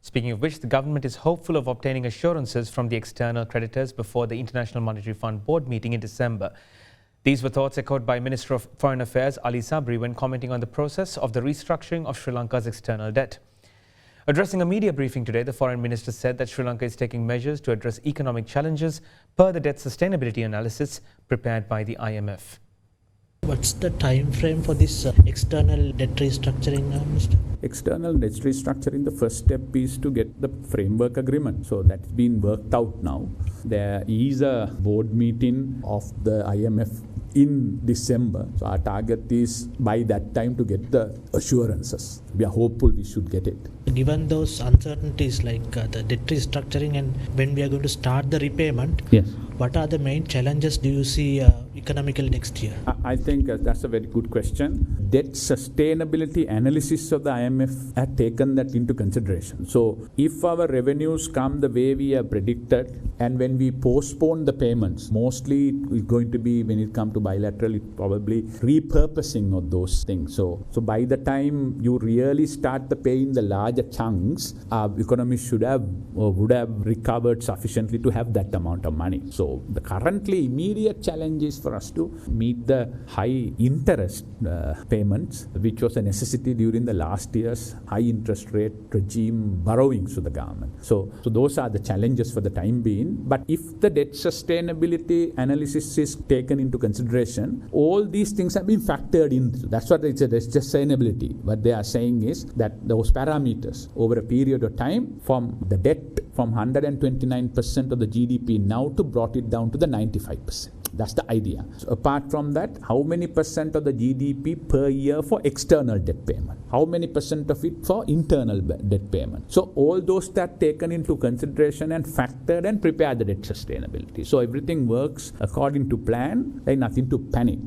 Speaking of which, the government is hopeful of obtaining assurances from the external creditors before the International Monetary Fund Board meeting in December. These were thoughts echoed by Minister of Foreign Affairs Ali Sabry when commenting on the process of the restructuring of Sri Lanka's external debt. Addressing a media briefing today, the Foreign Minister said that Sri Lanka is taking measures to address economic challenges per the debt sustainability analysis prepared by the IMF. What's the time frame for this external debt restructuring now, Mr.? External debt restructuring, the first step is to get the framework agreement. So that's been worked out now. There is a board meeting of the IMF in December. So our target is by that time to get the assurances. We are hopeful we should get it. Given those uncertainties like the debt restructuring and when we are going to start the repayment, yes, what are the main challenges do you see economically next year? I think that's a very good question. Debt sustainability analysis of the IMF had taken that into consideration. So if our revenues come the way we have predicted, and when we postpone the payments, mostly it's going to be, when it comes to bilateral, it's probably repurposing of those things. So by the time you really start the paying the larger chunks, our economy should have or would have recovered sufficiently to have that amount of money. So the currently immediate challenge is for us to meet the high interest payments, which was a necessity during the last year's high interest rate regime borrowings to the government. So those are the challenges for the time being. But if the debt sustainability analysis is taken into consideration, all these things have been factored in. That's what it's a debt sustainability. What they are saying is that those parameters over a period of time, from the debt from 129% of the GDP now to brought it down to the 95%. That's the idea. So apart from that, how many percent of the GDP per year for external debt payment? How many percent of it for internal debt payment? So all those that taken into consideration and factored and prepared the debt sustainability. So everything works according to plan. There's nothing to panic.